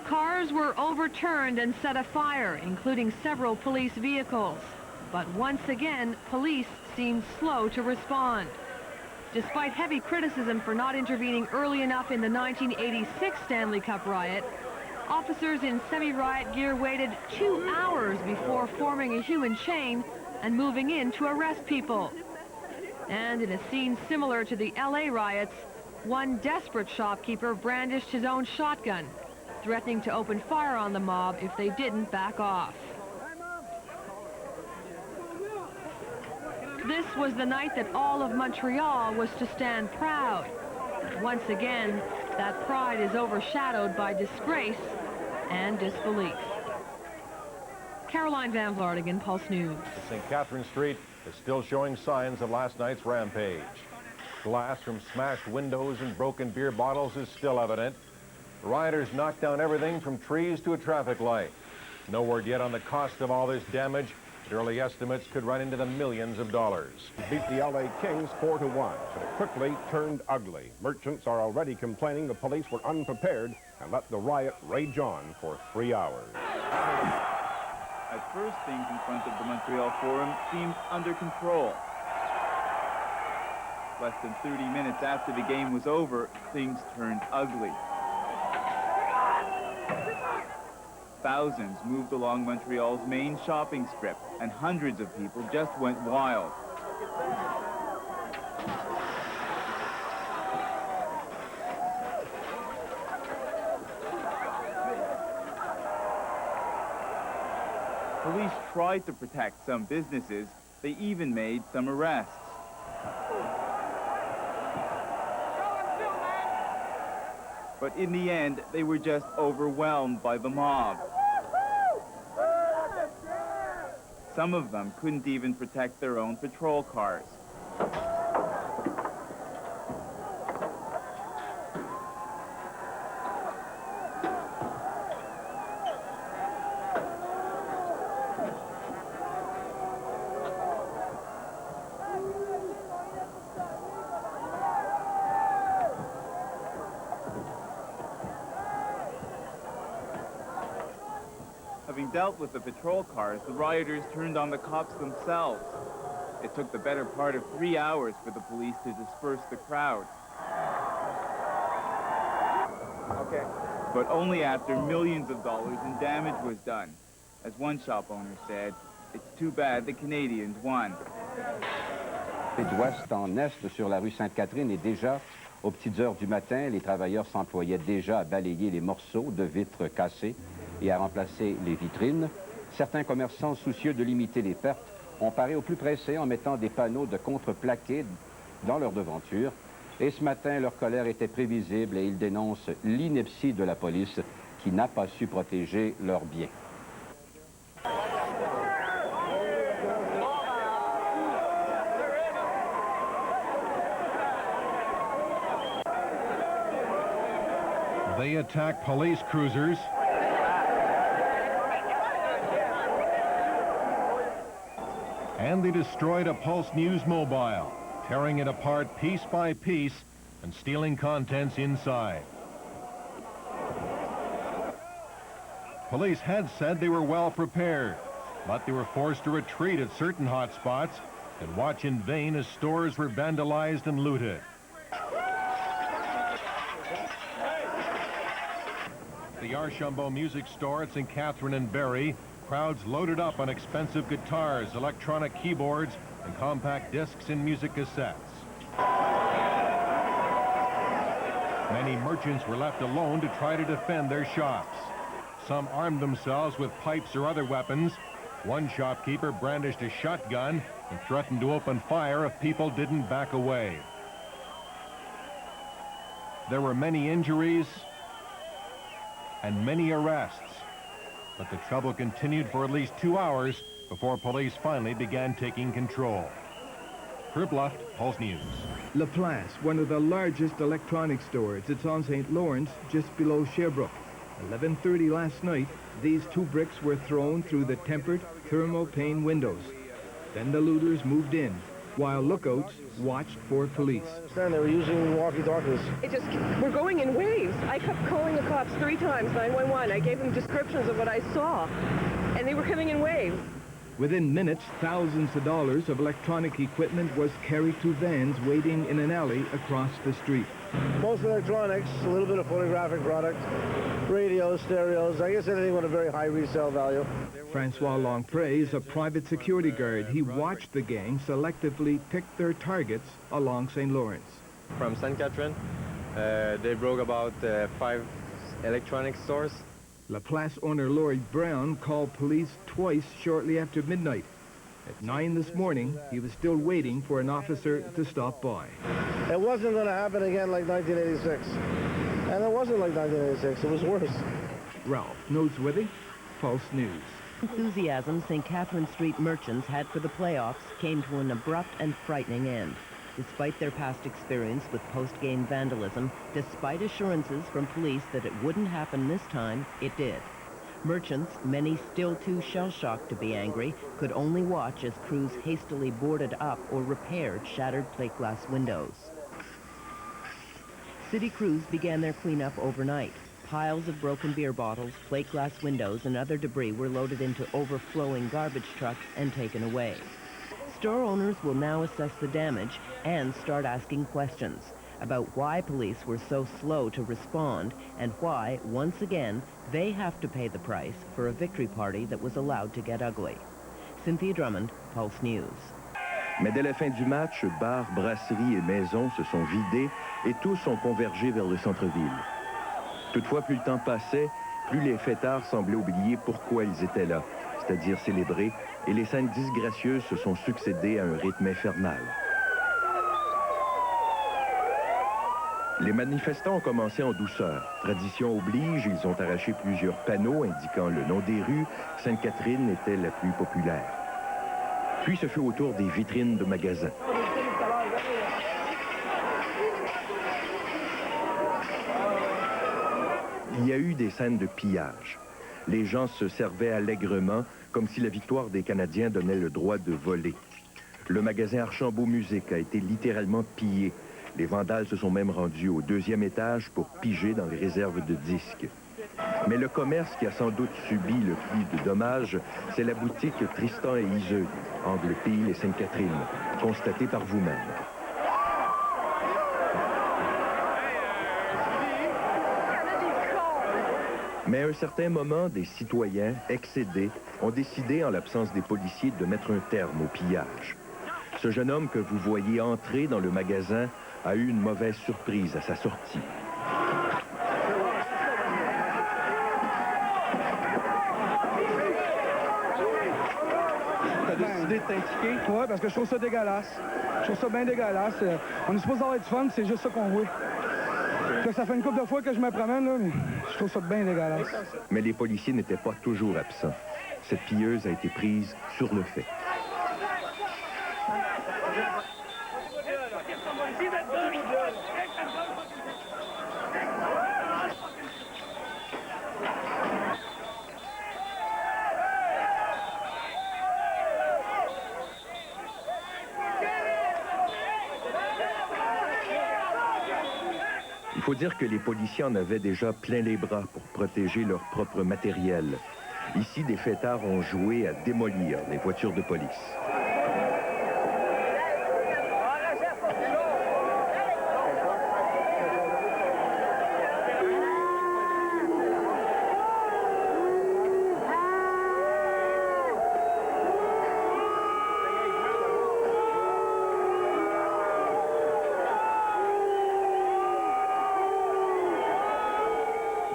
Cars were overturned and set afire, including several police vehicles. But once again, police seemed slow to respond. Despite heavy criticism for not intervening early enough in the 1986 Stanley Cup riot, officers in semi-riot gear waited 2 hours before forming a human chain and moving in to arrest people. And in a scene similar to the LA riots, one desperate shopkeeper brandished his own shotgun, threatening to open fire on the mob if they didn't back off. This was the night that all of Montreal was to stand proud. Once again, that pride is overshadowed by disgrace and disbelief. Caroline Van Vlartigan, Pulse News. St. Catherine Street is still showing signs of last night's rampage. Glass from smashed windows and broken beer bottles is still evident. Rioters knocked down everything from trees to a traffic light. No word yet on the cost of all this damage, but early estimates could run into the millions of dollars. Beat the LA Kings 4-1, but it quickly turned ugly. Merchants are already complaining the police were unprepared and let the riot rage on for 3 hours. At first, things in front of the Montreal Forum seemed under control. Less than 30 minutes after the game was over, things turned ugly. Thousands moved along Montreal's main shopping strip, and hundreds of people just went wild. Police tried to protect some businesses. They even made some arrests. But in the end, they were just overwhelmed by the mob. Some of them couldn't even protect their own patrol cars. Having dealt with the patrol cars, the rioters turned on the cops themselves. It took the better part of 3 hours for the police to disperse the crowd. Okay. But only after millions of dollars in damage was done. As one shop owner said, it's too bad the Canadians won. D'ouest en est sur la rue Sainte-Catherine et déjà, aux petites heures du matin, les travailleurs s'employaient déjà à balayer les morceaux de vitres cassées et à remplacer les vitrines. Certains commerçants soucieux de limiter les pertes ont paré au plus pressé en mettant des panneaux de contreplaqué dans leur devanture. Et ce matin, leur colère était prévisible et ils dénoncent l'ineptie de la police qui n'a pas su protéger leurs biens. They attack police cruisers. And they destroyed a Pulse News mobile, tearing it apart piece by piece and stealing contents inside. Police had said they were well prepared, but they were forced to retreat at certain hot spots and watch in vain as stores were vandalized and looted. The Archambault Music Store at St. Catherine and Barrie, crowds loaded up on expensive guitars, electronic keyboards, and compact discs and music cassettes. Many merchants were left alone to try to defend their shops. Some armed themselves with pipes or other weapons. One shopkeeper brandished a shotgun and threatened to open fire if people didn't back away. There were many injuries and many arrests. But the trouble continued for at least 2 hours before police finally began taking control. Herb Luft, Pulse News. La Place, one of the largest electronics stores. It's on St. Lawrence, just below Sherbrooke. 11:30 last night, these 2 bricks were thrown through the tempered thermal pane windows. Then the looters moved in, while lookouts watched for police. They were using walkie-talkies. We're going in waves. I kept calling the cops 3 times, 911. I gave them descriptions of what I saw, and they were coming in waves. Within minutes, thousands of dollars of electronic equipment was carried to vans waiting in an alley across the street. Most electronics, a little bit of photographic product, radios, stereos, I guess anything with a very high resale value. Francois Longpre is a private security guard. He watched the gang selectively pick their targets along St. Lawrence. From St. Catherine, they broke about 5 electronic stores. La Place owner Lloyd Brown called police twice shortly after midnight. At 9 this morning, he was still waiting for an officer to stop by. It wasn't going to happen again like 1986. And it wasn't like 1986, it was worse. Ralph Noseworthy, Pulse News. Enthusiasm St. Catherine Street merchants had for the playoffs came to an abrupt and frightening end. Despite their past experience with post-game vandalism, despite assurances from police that it wouldn't happen this time, it did. Merchants, many still too shell-shocked to be angry, could only watch as crews hastily boarded up or repaired shattered plate glass windows. City crews began their cleanup overnight. Piles of broken beer bottles, plate glass windows, and other debris were loaded into overflowing garbage trucks and taken away. Store owners will now assess the damage and start asking questions about why police were so slow to respond and why, once again, they have to pay the price for a victory party that was allowed to get ugly. Cynthia Drummond, Pulse News. Mais dès la fin du match, bars, brasseries et maisons se sont vidés et tous ont convergé vers le centre-ville. Toutefois, plus le temps passait, plus les fêtards semblaient oublier pourquoi ils étaient là, c'est-à-dire célébrer, et les scènes disgracieuses se sont succédées à un rythme infernal. Les manifestants ont commencé en douceur. Tradition oblige, ils ont arraché plusieurs panneaux indiquant le nom des rues. Sainte-Catherine était la plus populaire. Puis ce fut au tour des vitrines de magasins. Il y a eu des scènes de pillage. Les gens se servaient allègrement, comme si la victoire des Canadiens donnait le droit de voler. Le magasin Archambault Musique a été littéralement pillé. Les vandales se sont même rendus au 2e étage pour piger dans les réserves de disques. Mais le commerce qui a sans doute subi le plus de dommages, c'est la boutique Tristan et Iseult, angle Pile et Sainte-Catherine, constatée par vous-même. Mais à un certain moment, des citoyens, excédés, ont décidé, en l'absence des policiers, de mettre un terme au pillage. Ce jeune homme que vous voyez entrer dans le magasin a eu une mauvaise surprise à sa sortie. T'as décidé de t'impliquer? Oui, parce que je trouve ça dégueulasse. Je trouve ça bien dégueulasse. On est supposé avoir du fun, c'est juste ça qu'on voit. Ça fait une couple de fois que je me promène, là, mais je trouve ça bien dégueulasse. Mais les policiers n'étaient pas toujours absents. Cette pilleuse a été prise sur le fait. Il faut dire que les policiers en avaient déjà plein les bras pour protéger leur propre matériel. Ici, des fêtards ont joué à démolir les voitures de police.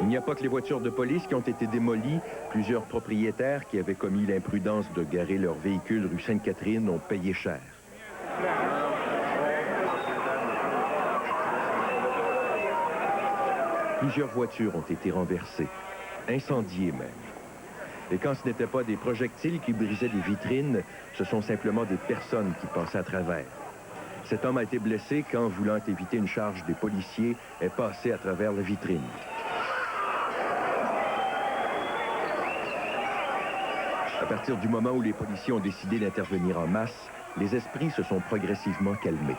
Il n'y a pas que les voitures de police qui ont été démolies. Plusieurs propriétaires qui avaient commis l'imprudence de garer leur véhicule rue Sainte-Catherine ont payé cher. Plusieurs voitures ont été renversées, incendiées même. Et quand ce n'était pas des projectiles qui brisaient des vitrines, ce sont simplement des personnes qui passaient à travers. Cet homme a été blessé quand, voulant éviter une charge des policiers, est passé à travers la vitrine. À partir du moment où les policiers ont décidé d'intervenir en masse, les esprits se sont progressivement calmés.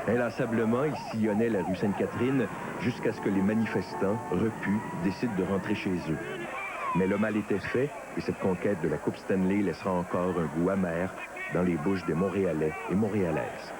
Inlassablement, ils sillonnaient la rue Sainte-Catherine jusqu'à ce que les manifestants, repus, décident de rentrer chez eux. Mais le mal était fait et cette conquête de la Coupe Stanley laissera encore un goût amer dans les bouches des Montréalais et Montréalaises.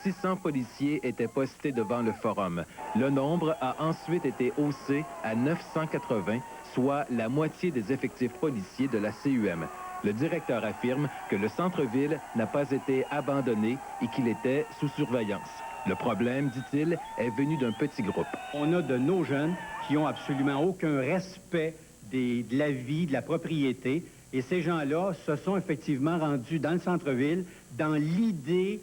600 policiers étaient postés devant le forum. Le nombre a ensuite été haussé à 980, soit la moitié des effectifs policiers de la CUM. Le directeur affirme que le centre-ville n'a pas été abandonné et qu'il était sous surveillance. Le problème, dit-il, est venu d'un petit groupe. On a de nos jeunes qui ont absolument aucun respect de la vie, de la propriété. Et ces gens-là se sont effectivement rendus dans le centre-ville dans l'idée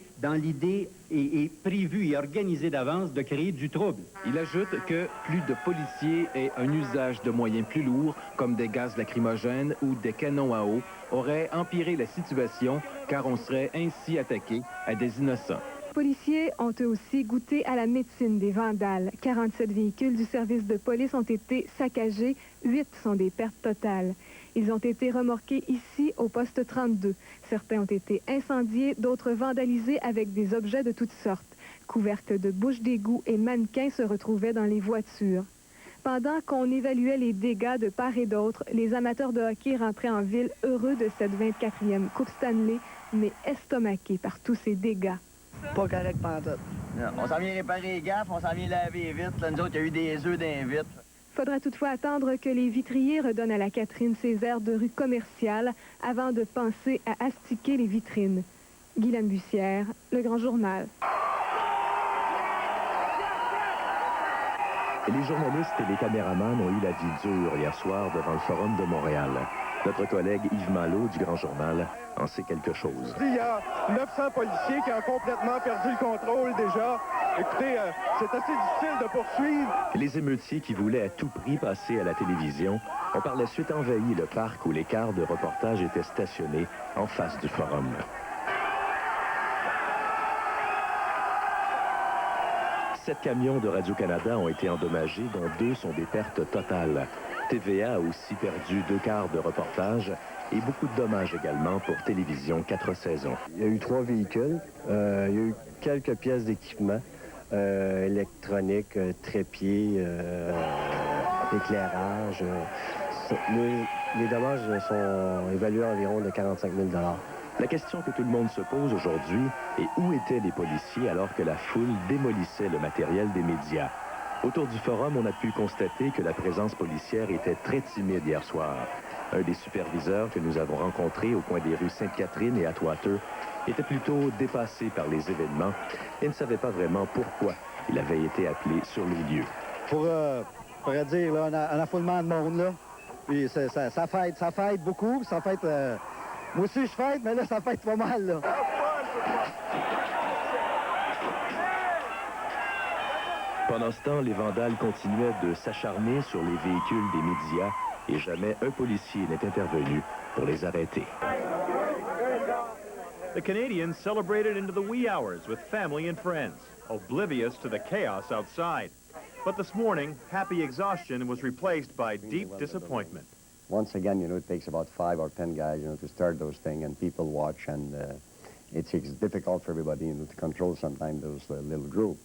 et prévue et organisée d'avance de créer du trouble. Il ajoute que plus de policiers et un usage de moyens plus lourds, comme des gaz lacrymogènes ou des canons à eau, auraient empiré la situation, car on serait ainsi attaqué à des innocents. Les policiers ont eux aussi goûté à la médecine des vandales. 47 véhicules du service de police ont été saccagés, 8 sont des pertes totales. Ils ont été remorqués ici au poste 32. Certains ont été incendiés, d'autres vandalisés avec des objets de toutes sortes. Couvertes de bouches d'égout et mannequins se retrouvaient dans les voitures. Pendant qu'on évaluait les dégâts de part et d'autre, les amateurs de hockey rentraient en ville heureux de cette 24e Coupe Stanley, mais estomaqués par tous ces dégâts. Pas correct pantoute. On s'en vient réparer les gaffes, on s'en vient laver les vitres. Là, nous autres, il y a eu des œufs dans les vitres. Faudra toutefois attendre que les vitriers redonnent à la Catherine ses airs de rue commerciale avant de penser à astiquer les vitrines. Guylaine Bussière, Le Grand Journal. Les journalistes et les caméramans ont eu la vie dure hier soir devant le Forum de Montréal. Notre collègue Yves Malo du Grand Journal en sait quelque chose. Il y a 900 policiers qui ont complètement perdu le contrôle déjà. Écoutez, c'est assez difficile de poursuivre. Les émeutiers qui voulaient à tout prix passer à la télévision ont par la suite envahi le parc où les cars de reportage étaient stationnés en face du Forum. Sept camions de Radio-Canada ont été endommagés, dont 2 sont des pertes totales. TVA a aussi perdu 2 quarts de reportage et beaucoup de dommages également pour Télévision 4 saisons. Il y a eu 3 véhicules, il y a eu quelques pièces d'équipement, électronique, trépied, éclairage. Les dommages sont évalués à environ de 45 000 $. La question que tout le monde se pose aujourd'hui est où étaient les policiers alors que la foule démolissait le matériel des médias? Autour du forum, on a pu constater que la présence policière était très timide hier soir. Un des superviseurs que nous avons rencontré au coin des rues Sainte-Catherine et Atwater était plutôt dépassé par les événements et ne savait pas vraiment pourquoi il avait été appelé sur les lieux. Pour dire, là, un affoulement de monde, là, puis ça fête beaucoup, ça fête... Moi aussi, je fête, mais là, ça fête pas mal, là. Pendant ce temps, les vandales continuaient de s'acharner sur les véhicules des médias et jamais un policier n'est intervenu pour les arrêter. The Canadians celebrated into the wee hours with family and friends, oblivious to the chaos outside. But this morning, happy exhaustion was replaced by deep disappointment. Once again, you know, it takes about 5 or 10 guys, you know, to start those things, and people watch, and it's difficult for everybody, you know, to control sometimes those little groups.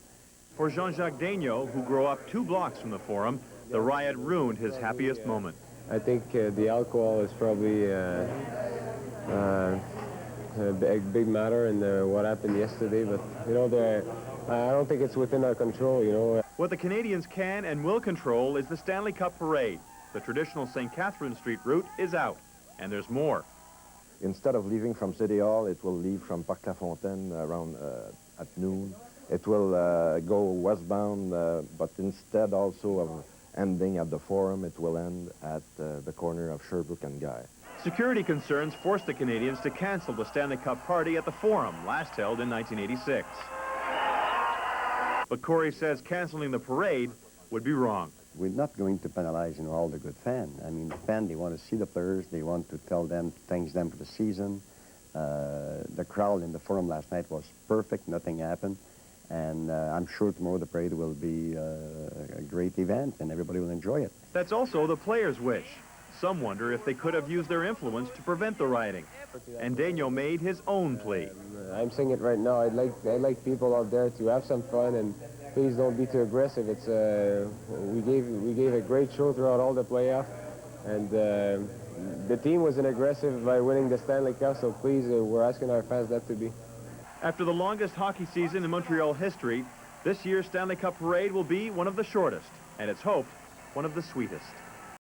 For Jean-Jacques Daigneault, who grew up 2 blocks from the Forum, the riot ruined his happiest moment. I think the alcohol is probably a big matter in what happened yesterday, but, you know, I don't think it's within our control, you know. What the Canadians can and will control is the Stanley Cup Parade. The traditional St. Catherine Street route is out, and there's more. Instead of leaving from City Hall, it will leave from Parc La Fontaine around at noon. It will go westbound, but instead also of ending at the Forum, it will end at the corner of Sherbrooke and Guy. Security concerns forced the Canadians to cancel the Stanley Cup party at the Forum, last held in 1986. But Corey says canceling the parade would be wrong. We're not going to penalize, you know, all the good fans. I mean, the fans, they want to see the players. They want to thank them for the season. The crowd in the Forum last night was perfect. Nothing happened. And I'm sure tomorrow the parade will be a great event and everybody will enjoy it. That's also the players' wish. Some wonder if they could have used their influence to prevent the rioting. And Daniel made his own plea. I'm saying it right now. I'd like people out there to have some fun and please don't be too aggressive. It's we gave a great show throughout all the playoffs, and the team wasn't aggressive by winning the Stanley Cup. So please, we're asking our fans not to be. After the longest hockey season in Montreal history, this year's Stanley Cup parade will be one of the shortest, and it's hoped one of the sweetest.